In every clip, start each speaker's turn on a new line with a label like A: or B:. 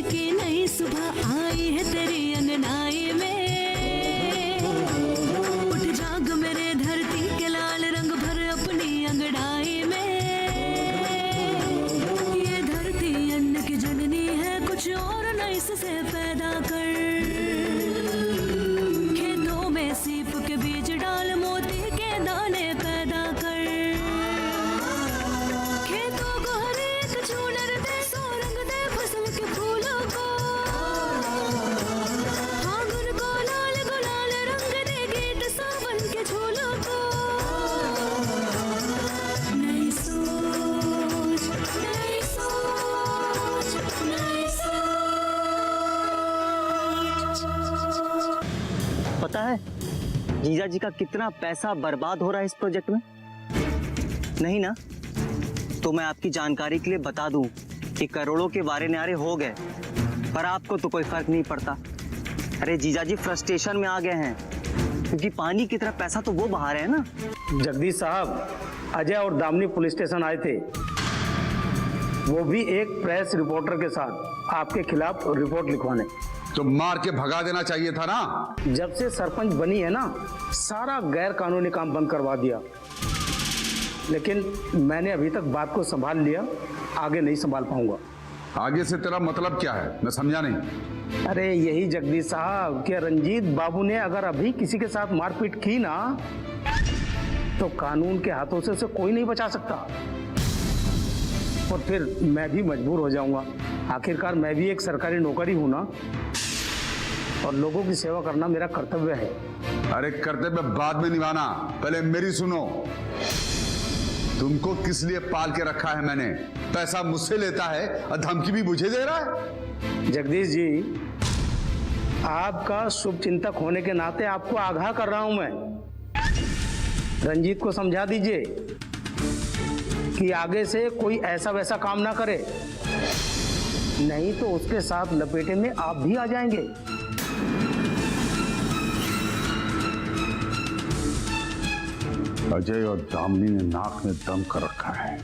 A: की नई सुबह आई है तेरी अंगनाई में। उठ जाग मेरे धरती के लाल रंग भर अपनी अंगड़ाई में। ये धरती अन्न की जननी है, कुछ और न इससे पैदा कर। खेतों में सीप के बीज डाल, मोती के दाने पैदा कर। खेतों को हर एक चूनर दे, सो रंग दे फसल के फूलों को। फागुन को लाल गुलाल रंग दे, गीत सावन के झूलों को। नई सोच, नई सोच, नई सोच।
B: पता है जीजा जी का कितना पैसा बर्बाद हो रहा है इस प्रोजेक्ट में? नहीं ना? तो मैं आपकी जानकारी के लिए बता दूं कि करोड़ों के वारे न्यारे हो गए, पर आपको तो कोई फर्क नहीं पड़ता। अरे जीजा जी फ्रस्ट्रेशन में आ गए हैं, क्योंकि पानी की तरह पैसा तो वो बहा रहे हैं ना।
C: जगदीश साहब, अजय और दामिनी पुलिस स्टेशन आए थे, वो भी एक प्रेस रिपोर्टर के साथ आपके खिलाफ रिपोर्ट लिखवाने।
D: तो मार के भगा देना चाहिए था ना।
C: जब से सरपंच बनी है ना, सारा गैर कानूनी काम बंद करवा दिया, लेकिन मैंने अभी तक बात को संभाल लिया, आगे नहीं संभाल पाऊंगा।
D: आगे से तेरा मतलब क्या है, मैं समझा नहीं।
C: अरे यही जगदीश साहब कि रंजीत बाबू ने अगर अभी किसी के साथ मारपीट की ना, तो कानून के हाथों से उसे कोई नहीं बचा सकता, और फिर मैं भी मजबूर हो जाऊंगा। आखिरकार मैं भी एक सरकारी नौकरी हूं ना, और लोगों की सेवा करना मेरा कर्तव्य है।
D: अरे कर्तव्य बाद में निभाना, पहले मेरी सुनो। तुमको किस लिए पाल के रखा है मैंने? पैसा मुझसे लेता है और धमकी भी मुझे दे रहा है।
C: जगदीश जी, आपका शुभ चिंतक होने के नाते आपको आगाह कर रहा हूं मैं। रंजीत को समझा दीजिए कि आगे से कोई ऐसा वैसा काम ना करे, नहीं तो उसके साथ लपेटे में आप भी आ जाएंगे।
D: अजय और दामिनी ने नाक में दम कर रखा है।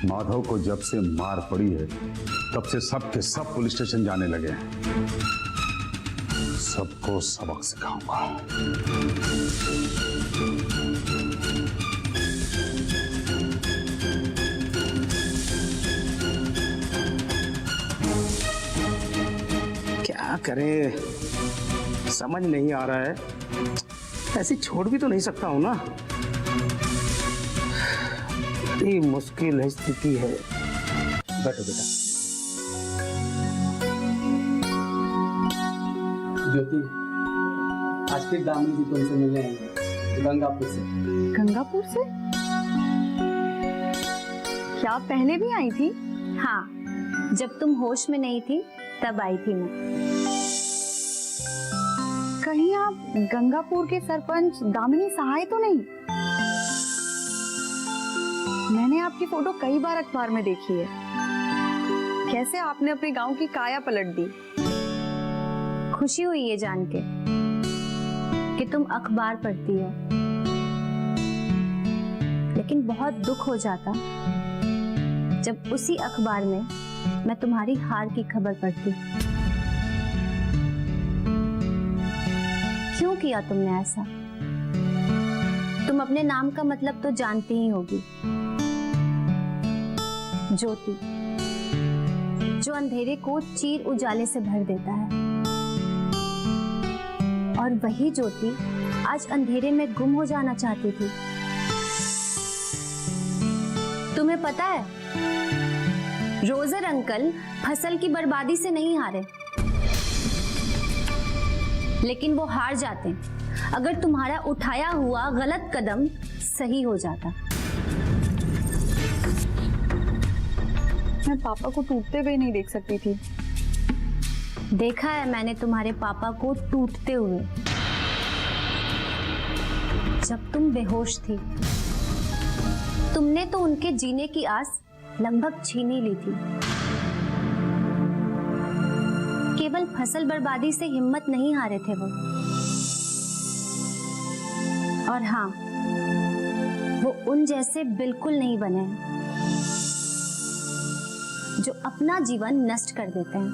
D: माधव को जब से मार पड़ी है, तब से सब के सब पुलिस स्टेशन जाने लगे हैं। सबको सबक सिखाऊंगा।
C: क्या करें, समझ नहीं आ रहा है। ऐसी छोड़ भी तो नहीं सकता हूं ना, बड़ी मुश्किल स्थिति है। बैठो बेटा।
E: ज्योति, आज फिर दामिनी जी तुमसे मिलने आएंगे गंगापुर से।
F: गंगापुर से? क्या पहले भी आई थी?
G: हाँ, जब तुम होश में नहीं थी तब आई थी मैं।
F: कहीं आप गंगापुर के सरपंच दामिनी सहाय तो नहीं? मैंने आपकी फोटो कई बार अखबार में देखी है। कैसे आपने अपने गांव की काया पलट दी।
G: खुशी हुई ये जान के कि तुम अखबार पढ़ती हो, लेकिन बहुत दुख हो जाता जब उसी अखबार में मैं तुम्हारी हार की खबर पढ़ती। क्यों किया तुमने ऐसा? तुम अपने नाम का मतलब तो जानती ही होगी, ज्योति, जो अंधेरे को चीर उजाले से भर देता है। और वही ज्योति आज अंधेरे में गुम हो जाना चाहती थी। तुम्हें पता है, रोजर अंकल फसल की बर्बादी से नहीं हारे, लेकिन वो हार जाते अगर तुम्हारा उठाया हुआ गलत कदम सही हो जाता।
F: मैं पापा को टूटते हुए नहीं देख सकती थी।
G: देखा है मैंने तुम्हारे पापा को टूटते हुए, जब तुम बेहोश थी। तुमने तो उनके जीने की आस लगभग छीन ही ली थी। केवल फसल बर्बादी से हिम्मत नहीं हारे थे वो। और हाँ, वो उन जैसे बिल्कुल नहीं बने। जो अपना जीवन नष्ट कर देते हैं।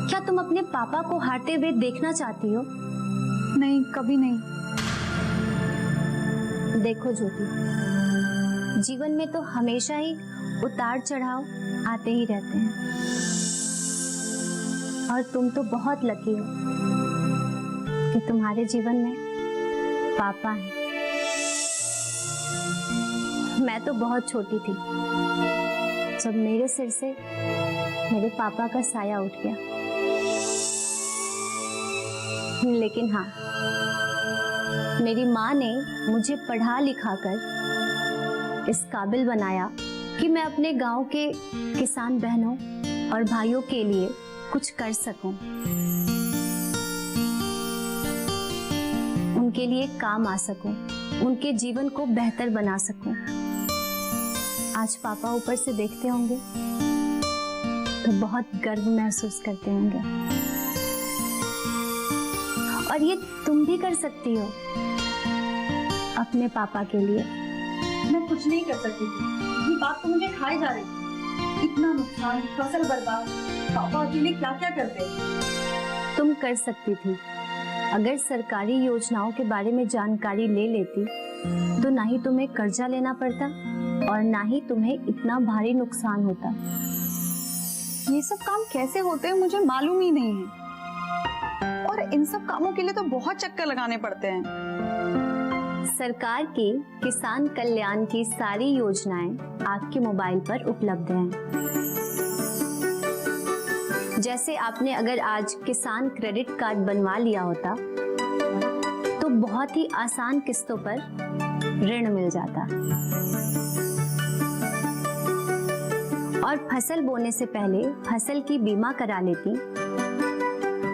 G: क्या तुम अपने पापा को हारते हुए देखना चाहती हो?
F: नहीं, कभी नहीं।
G: देखो ज्योति, जीवन में तो हमेशा ही उतार चढ़ाव आते ही रहते हैं, और तुम तो बहुत लकी हो कि तुम्हारे जीवन में पापा हैं। मैं तो बहुत छोटी थी जब मेरे सिर से मेरे पापा का साया उठ गया, लेकिन हाँ, मेरी माँ ने मुझे पढ़ा लिखा कर इस काबिल बनाया कि मैं अपने गांव के किसान बहनों और भाइयों के लिए कुछ कर सकूं, उनके लिए काम आ सकूं, उनके जीवन को बेहतर बना सकूं। आज पापा ऊपर से देखते होंगे तो बहुत गर्व महसूस करते होंगे, और ये तुम भी कर सकती हो अपने पापा के लिए।
F: मैं कुछ नहीं कर सकती थी, ये बात तो मुझे खाई जा रही थी। इतना नुकसान, फसल बर्बाद, पापा के लिए क्या क्या करते।
G: तुम कर सकती थी अगर सरकारी योजनाओं के बारे में जानकारी ले लेती, तो ना ही तुम्हें कर्जा लेना पड़ता और ना ही तुम्हें इतना भारी नुकसान होता।
F: ये सब काम कैसे होते हैं मुझे मालूम ही नहीं है, और इन सब कामों के लिए तो बहुत चक्कर लगाने पड़ते हैं।
G: सरकार की किसान कल्याण की सारी योजनाएं आपके मोबाइल पर उपलब्ध हैं। जैसे आपने अगर आज किसान क्रेडिट कार्ड बनवा लिया होता तो बहुत ही आसान किस्तों पर ऋण मिल जाता, और फसल बोने से पहले फसल की बीमा करा लेती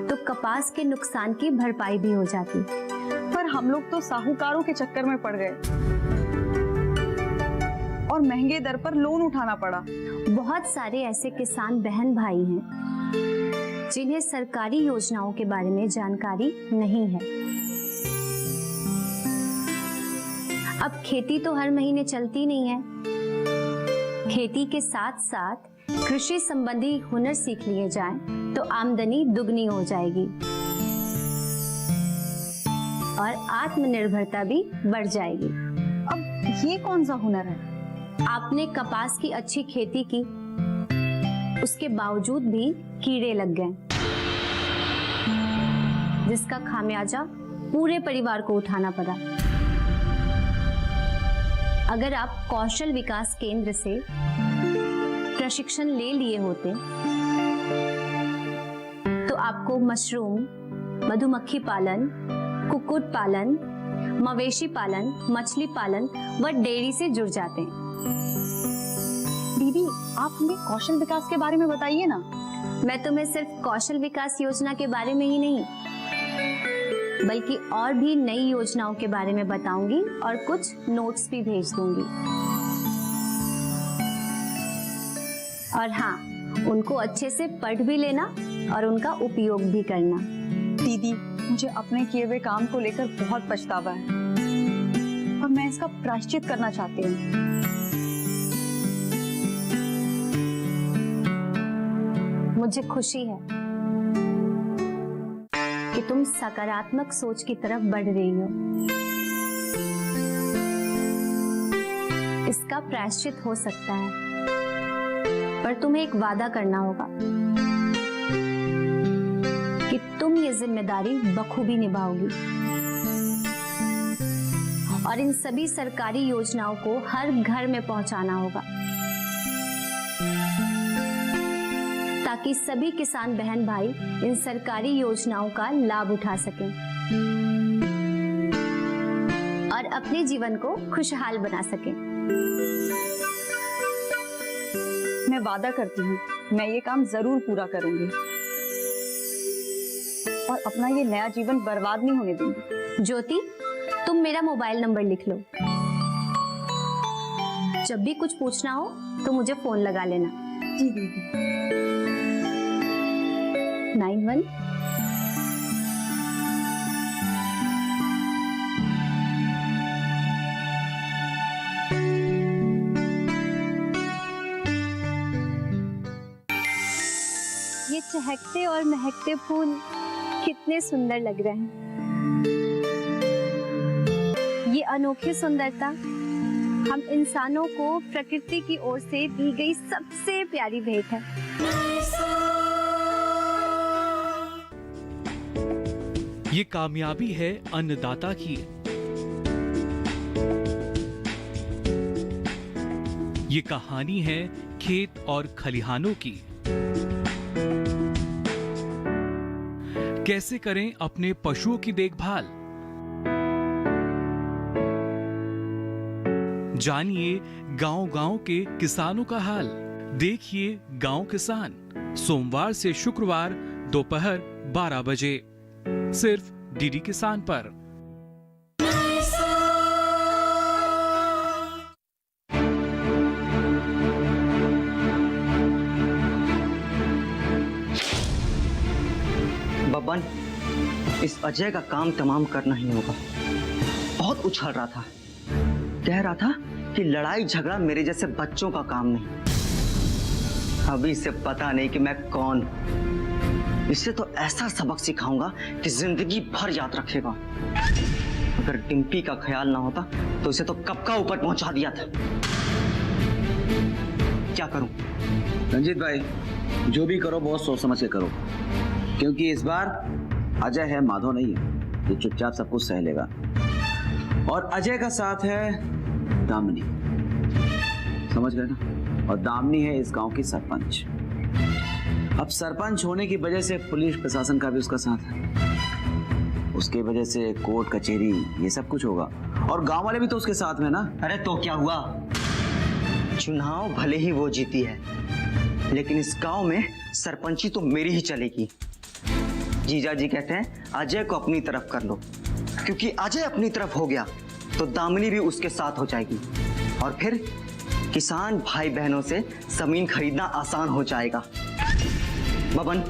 G: तो कपास के नुकसान की भरपाई भी हो जाती।
F: पर हम लोग तो साहूकारों के चक्कर में पड़ गए और महंगे दर पर लोन उठाना पड़ा।
G: बहुत सारे ऐसे किसान बहन भाई हैं जिन्हें सरकारी योजनाओं के बारे में जानकारी नहीं है। अब खेती तो हर महीने चलती नहीं है, खेती के साथ साथ कृषि संबंधी हुनर सीख लिए जाएं तो आमदनी दुगनी हो जाएगी और आत्मनिर्भरता भी बढ़ जाएगी।
F: अब ये कौन सा हुनर है?
G: आपने कपास की अच्छी खेती की, उसके बावजूद भी कीड़े लग गए, जिसका खामियाजा पूरे परिवार को उठाना पड़ा। अगर आप कौशल विकास केंद्र से प्रशिक्षण ले लिए होते तो आपको मशरूम, मधुमक्खी पालन, कुक्कुट पालन, मवेशी पालन, मछली पालन व डेयरी से जुड़ जाते हैं।
F: दीदी, आप हमें कौशल विकास के बारे में बताइए ना।
G: मैं तुम्हें सिर्फ कौशल विकास योजना के बारे में ही नहीं, बल्कि और भी नई योजनाओं के बारे में बताऊंगी और कुछ नोट्स भी भेज दूंगी। और हाँ, उनको अच्छे से पढ़ भी लेना और उनका उपयोग भी करना।
F: दीदी, मुझे अपने किए हुए काम को लेकर बहुत पछतावा है और मैं इसका प्रायश्चित करना चाहती हूँ।
G: मुझे खुशी है कि तुम सकारात्मक सोच की तरफ बढ़ रही हो। इसका प्रायश्चित हो सकता है, पर तुम्हें एक वादा करना होगा कि तुम ये जिम्मेदारी बखूबी निभाओगी और इन सभी सरकारी योजनाओं को हर घर में पहुंचाना होगा, ताकि सभी किसान बहन भाई इन सरकारी योजनाओं का लाभ उठा सकें और अपने जीवन को खुशहाल बना सकें।
F: मैं वादा करती हूँ, मैं ये काम जरूर पूरा करूंगी और अपना ये नया जीवन बर्बाद नहीं होने दूंगी।
G: ज्योति, तुम मेरा मोबाइल नंबर लिख लो। जब भी कुछ पूछना हो तो मुझे फोन लगा लेना।
F: जी दीदी।
G: 91 ये चहकते और महकते फूल कितने सुंदर लग रहे हैं। ये अनोखी सुंदरता हम इंसानों को प्रकृति की ओर से दी गई सबसे प्यारी भेंट है।
H: ये कामयाबी है अन्नदाता की। ये कहानी है खेत और खलिहानों की। कैसे करें अपने पशुओं की देखभाल, जानिए गांव-गांव के किसानों का हाल। देखिए गांव किसान, सोमवार से शुक्रवार दोपहर 12 बजे सिर्फ डीडी किसान पर।
B: बब्बन, इस अजय का काम तमाम करना ही होगा। बहुत उछल रहा था, कह रहा था कि लड़ाई झगड़ा मेरे जैसे बच्चों का काम नहीं। अभी इसे पता नहीं कि मैं कौन। इसे तो ऐसा सबक सिखाऊंगा कि जिंदगी भर याद रखेगा। अगर डिम्पी का ख्याल ना होता तो इसे तो कब का ऊपर पहुंचा दिया था। क्या करूं?
I: रंजीत भाई, जो भी करो बहुत सोच समझ के करो, क्योंकि इस बार अजय है, माधव नहीं है। ये चुपचाप सब कुछ सह लेगा। और अजय का साथ है दामिनी, समझ गए ना? और दामिनी है इस गांव की सरपंच। अब सरपंच होने की वजह से पुलिस प्रशासन का भी उसका साथ है। उसके वजह से कोर्ट कचहरी ये सब कुछ होगा, और गांव वाले भी तो उसके साथ में ना।
B: अरे तो क्या हुआ? चुनाव भले ही वो जीती है, लेकिन इस गांव में सरपंची तो मेरी ही चलेगी। जीजा जी कहते हैं अजय को अपनी तरफ कर लो, क्योंकि अजय अपनी तरफ हो गया तो दामिनी भी उसके साथ हो जाएगी, और फिर किसान भाई बहनों से जमीन खरीदना आसान हो जाएगा। बबन,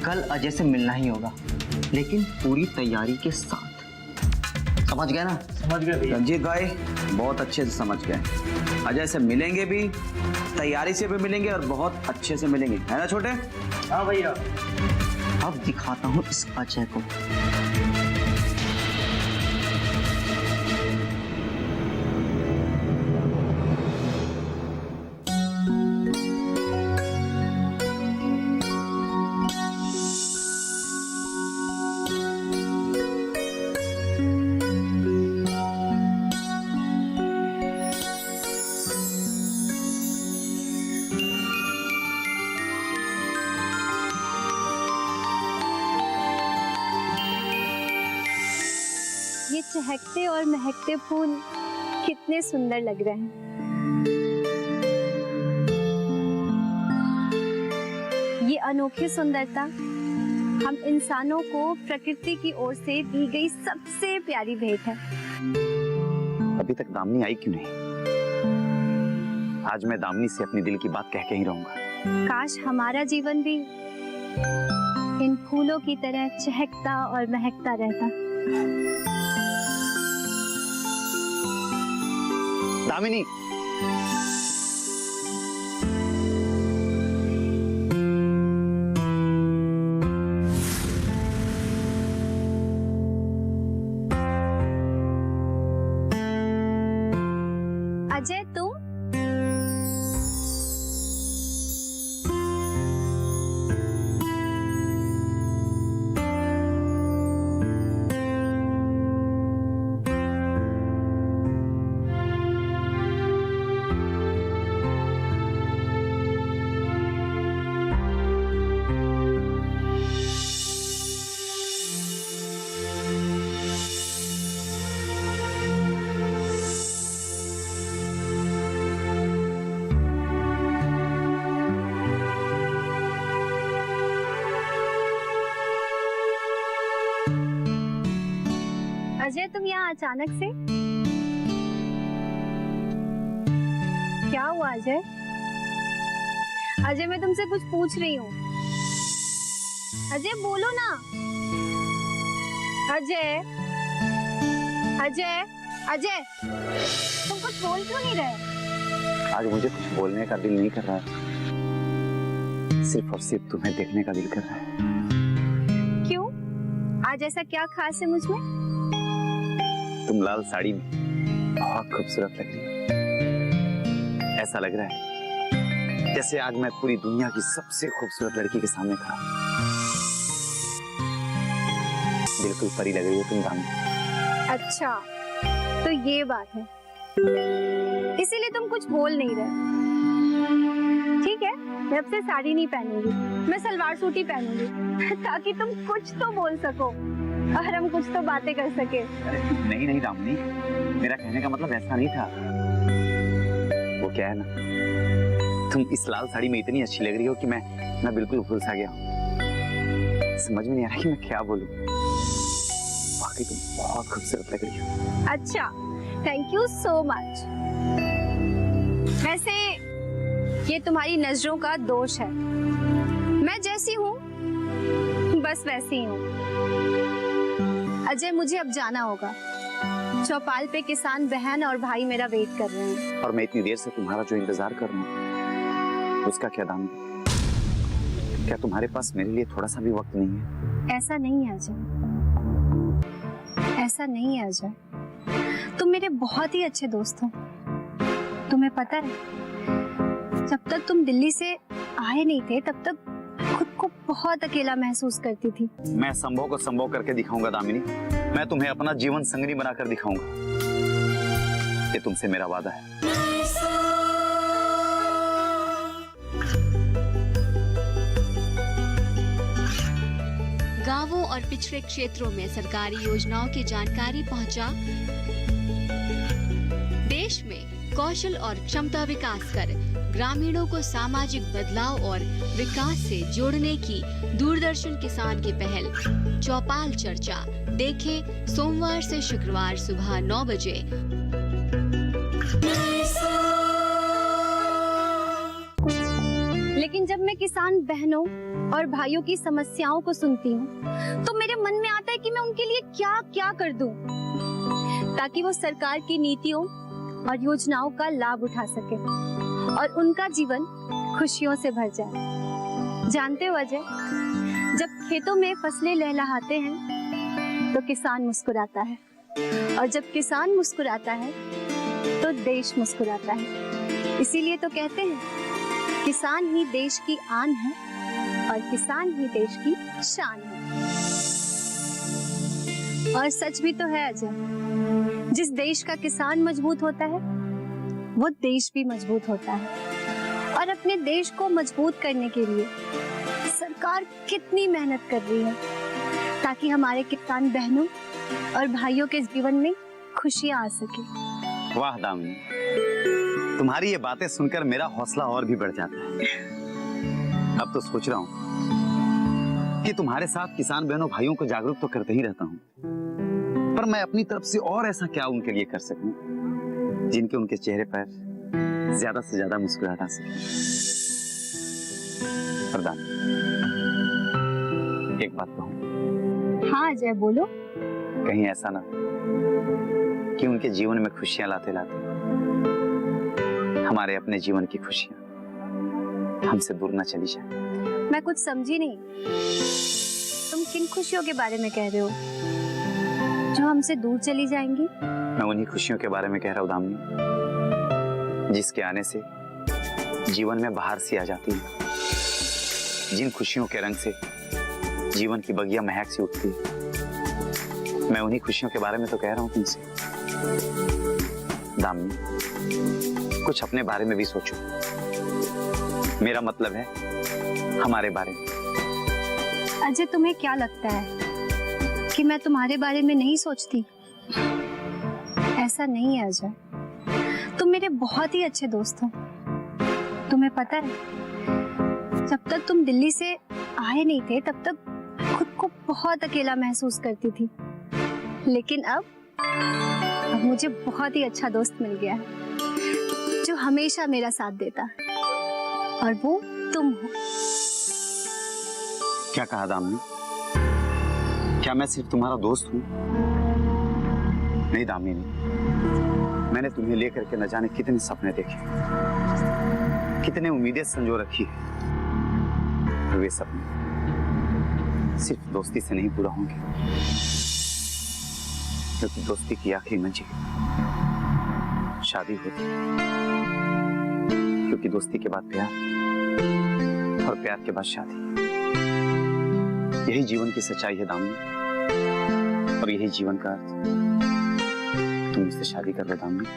B: कल अजय से मिलना ही होगा, लेकिन पूरी तैयारी के साथ। समझ गए ना?
C: समझ गए भैया।
I: रंजीत भाई बहुत अच्छे से समझ गए। अजय से मिलेंगे भी, तैयारी से भी मिलेंगे, और बहुत अच्छे से मिलेंगे, है ना छोटे?
C: हाँ भैया।
B: अब दिखाता हूँ इस अजय को।
G: ये चहकते और महकते फूल कितने सुंदर लग रहे हैं। ये अनोखी सुंदरता हम इंसानों को प्रकृति की ओर से दी गई सबसे प्यारी भेंट है।
I: अभी तक दामिनी आई क्यों नहीं? आज मैं दामिनी से अपनी दिल की बात कह के ही रहूंगा।
G: काश हमारा जीवन भी इन फूलों की तरह चहकता और महकता रहता।
I: दामिनी,
G: अजय तुम? अजय तुम यहाँ अचानक से? क्या हुआ अजय? अजय मैं तुमसे कुछ पूछ रही हूँ। अजय बोलो ना। अजय, अजय, अजय, तुम कुछ बोल क्यों नहीं रहे?
I: आज मुझे कुछ बोलने का दिल नहीं कर रहा है, सिर्फ और सिर्फ तुम्हें देखने का दिल कर रहा है।
G: क्यों? आज ऐसा क्या खास है मुझ में?
I: तुम लाल साड़ी में बहुत खूबसूरत लग रही हो। ऐसा लग रहा है जैसे आज मैं पूरी दुनिया की सबसे खूबसूरत लड़की के सामने खड़ा हूं। बिल्कुल परी लग रही हो तुम दामिनी।
G: अच्छा, तो ये बात है, इसीलिए तुम कुछ बोल नहीं रहे। ठीक है, मैं अब से साड़ी नहीं पहनूंगी, मैं सलवार सूट ही पहनूंगी ताकि तुम कुछ तो बोल सको और हम कुछ तो बातें कर सके।
I: नहीं नहीं दामिनी, मेरा कहने का मतलब ऐसा नहीं था। वो क्या है ना, तुम इस लाल साड़ी में इतनी अच्छी लग रही हो कि मैं बिल्कुल भूल सा गया हूँ। समझ में नहीं आ रहा कि मैं क्या बोलूं। वाकई तुम बहुत खूबसूरत लग रही हो।
G: अच्छा, थैंक यू सो मच। वैसे ये तुम्हारी नजरों का दोष है। मैं जैसी हूँ बस वैसी ही हूँ। अजय, मुझे अब जाना होगा। चौपाल पे किसान बहन और भाई मेरा वेट कर रहे हैं।
I: और मैं इतनी देर से तुम्हारा जो इंतजार कर रहा हूँ उसका क्या दाम? क्या तुम्हारे पास मेरे लिए थोड़ा सा भी वक्त नहीं है?
G: ऐसा नहीं है अजय, ऐसा नहीं है अजय। तुम मेरे बहुत ही अच्छे दोस्त हो। तुम्हें पता है, जब तक तुम दिल्ली से आए नहीं थे तब तक खुद को बहुत अकेला महसूस करती थी।
I: मैं संभव को संभव करके दिखाऊंगा दामिनी। मैं तुम्हें अपना जीवन संगनी बनाकर दिखाऊंगा। ये तुमसे मेरा वादा है।
J: गांवों और पिछड़े क्षेत्रों में सरकारी योजनाओं की जानकारी पहुंचा। देश में कौशल और क्षमता विकास कर ग्रामीणों को सामाजिक बदलाव और विकास से जोड़ने की दूरदर्शन किसान की पहल चौपाल चर्चा देखें सोमवार से शुक्रवार सुबह 9 बजे।
G: लेकिन जब मैं किसान बहनों और भाइयों की समस्याओं को सुनती हूँ तो मेरे मन में आता है कि मैं उनके लिए क्या क्या कर दूं ताकि वो सरकार की नीतियों और योजनाओं का लाभ उठा सके और उनका जीवन खुशियों से भर जाए। जानते हो अजय, जब खेतों में फसलें लहलहाते हैं तो किसान मुस्कुराता है, और जब किसान मुस्कुराता है तो देश मुस्कुराता है। इसीलिए तो कहते हैं किसान ही देश की आन है और किसान ही देश की शान है। और सच भी तो है अजय, जिस देश का किसान मजबूत होता है वो देश भी मजबूत होता है। और अपने देश को मजबूत करने के लिए सरकार कितनी मेहनत कर रही है ताकि हमारे किसान बहनों और भाइयों के जीवन में खुशियां आ सके।
I: वाह दामिनी, तुम्हारी ये बातें सुनकर मेरा हौसला और भी बढ़ जाता है। अब तो सोच रहा हूँ कि तुम्हारे साथ किसान बहनों भाइयों को जागरूक तो करते ही रहता हूँ, पर मैं अपनी तरफ से और ऐसा क्या उनके लिए कर सकूं जिनके उनके चेहरे पर ज्यादा से ज्यादा मुस्कुराहट आ सके। प्रधान, एक बात कहूं?
G: हाँ अजय, बोलो।
I: कहीं ऐसा ना कि उनके जीवन में खुशियां लाते लाते हमारे अपने जीवन की खुशियां हमसे दूर ना चली जाए।
G: मैं कुछ समझी नहीं, तुम किन खुशियों के बारे में कह रहे हो जो हमसे दूर चली जाएंगी?
I: मैं उन्हीं खुशियों के बारे में कह रहा हूँ दामिनी, जिसके आने से जीवन में बाहर सी आ जाती है, जिन खुशियों के रंग से जीवन की बगिया महक सी उठती है। मैं उन्हीं खुशियों के बारे में तो कह रहा हूँ तुमसे। दामिनी, कुछ अपने बारे में भी सोचो। मेरा मतलब है हमारे बारे में।
G: अजय, तुम्हें क्या लगता है कि मैं तुम्हारे बारे में नहीं सोचती? ऐसा नहीं है अजय, तुम मेरे बहुत ही अच्छे दोस्त हो। तुम्हें पता है, जब तक तुम दिल्ली से आए नहीं थे तब तक खुद को बहुत अकेला महसूस करती थी, लेकिन अब मुझे बहुत ही अच्छा दोस्त मिल गया है जो हमेशा मेरा साथ देता है, और वो तुम हो।
I: क्या कहा दामिनी? क्या मैं सिर्फ तुम्हारा दोस्त हूँ? नहीं दामिनी, मैंने तुम्हें लेकर के न जाने कितने सपने देखे, कितने उम्मीदें संजो रखी है, और वे सपने सिर्फ दोस्ती से नहीं पूरा होंगे, क्योंकि दोस्ती की आखिरी मंजिल शादी होती है, क्योंकि दोस्ती के बाद प्यार और प्यार के बाद शादी। यही जीवन की सच्चाई है दामिनी, और यही जीवन का अर्थ। तुम मुझसे शादी कर लो दामिनी।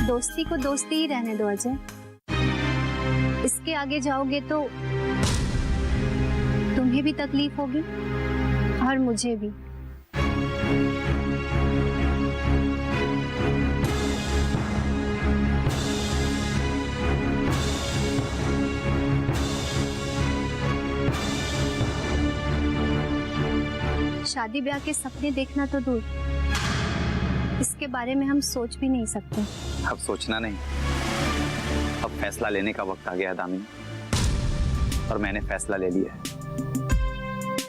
G: दोस्ती को दोस्ती ही रहने दो अजय। इसके आगे जाओगे तो तुम्हें भी तकलीफ होगी और मुझे भी। शादी ब्याह के सपने देखना तो दूर, इसके बारे में हम सोच भी नहीं सकते।
I: अब सोचना नहीं, अब फैसला लेने का वक्त आ गया है दामिनी, और मैंने फैसला ले लिया है।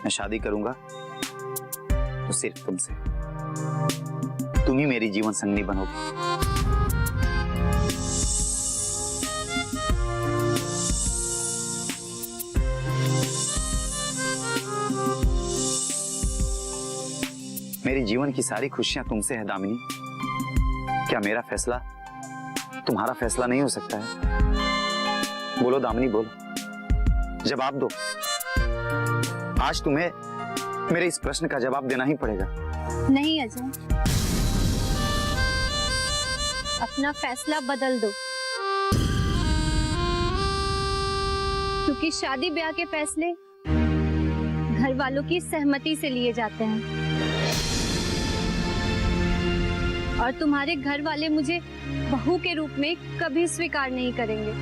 I: मैं शादी करूंगा तो सिर्फ तुमसे। तुम ही मेरी जीवन संगनी बनोगी। मेरी जीवन की सारी खुशियां तुमसे है दामिनी। क्या मेरा फैसला तुम्हारा फैसला नहीं हो सकता है? बोलो दामिनी, बोलो, जवाब दो। आज तुम्हें मेरे इस प्रश्न का जवाब देना ही पड़ेगा।
G: नहीं अजय, अपना फैसला बदल दो, क्योंकि शादी ब्याह के फैसले घर वालों की सहमति से लिए जाते हैं, और तुम्हारे घर वाले मुझे बहू के रूप में कभी स्वीकार नहीं करेंगे।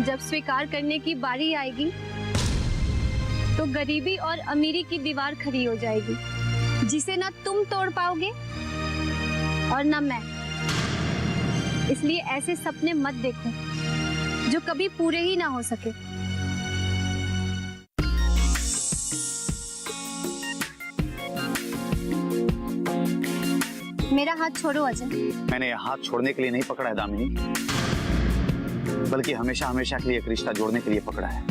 G: जब स्वीकार करने की बारी आएगी तो गरीबी और अमीरी की दीवार खड़ी हो जाएगी, जिसे ना तुम तोड़ पाओगे और ना मैं। इसलिए ऐसे सपने मत देखो जो कभी पूरे ही ना हो सके। मेरा हाथ छोड़ो अजय।
I: मैंने यह हाथ छोड़ने के लिए नहीं पकड़ा है दामिनी, बल्कि हमेशा हमेशा के लिए एक रिश्ता जोड़ने के लिए पकड़ा है।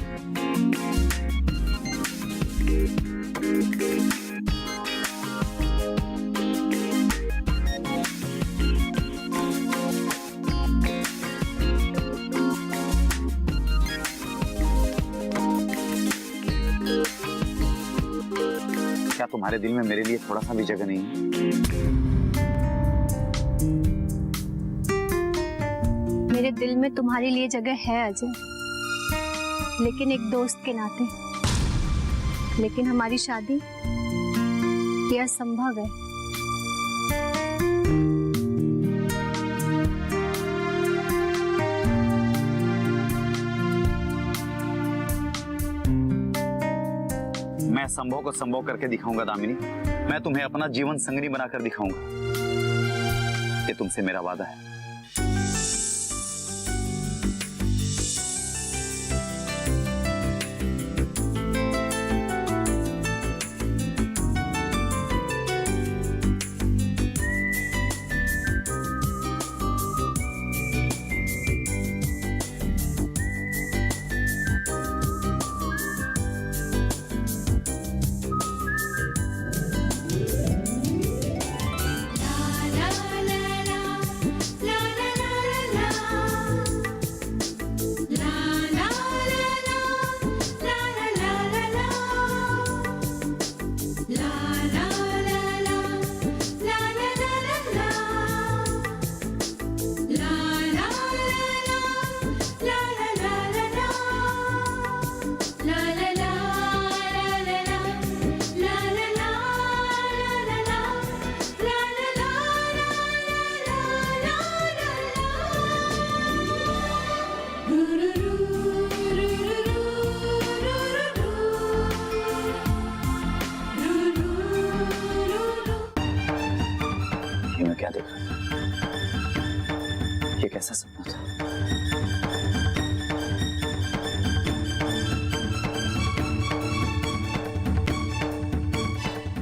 I: क्या तुम्हारे दिल में मेरे लिए थोड़ा सा भी जगह नहीं है?
G: मेरे दिल में तुम्हारे लिए जगह है अजय, लेकिन एक दोस्त के नाते। लेकिन हमारी शादी यह असंभव है।
I: मैं संभव को संभव करके दिखाऊंगा दामिनी। मैं तुम्हें अपना जीवन संगनी बनाकर दिखाऊंगा। ये तुमसे मेरा वादा है।
A: la
I: कैसा सपना था।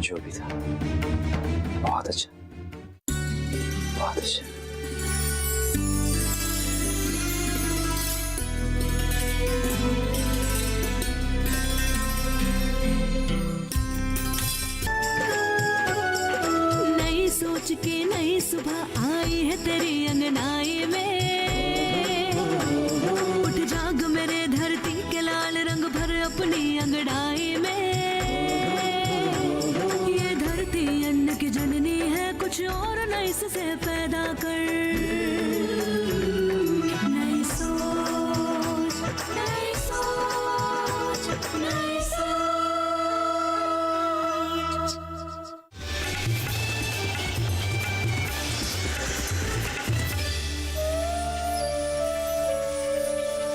I: जो भी था बहुत अच्छा, बहुत अच्छा।
A: नई सोच के नई सुबह आई है तेरी अंगनाई में, उठ जाग मेरे धरती के लाल रंग भर अपनी अंगड़ाई में। ये धरती अन्न की जननी है, कुछ और नई से पैदा कर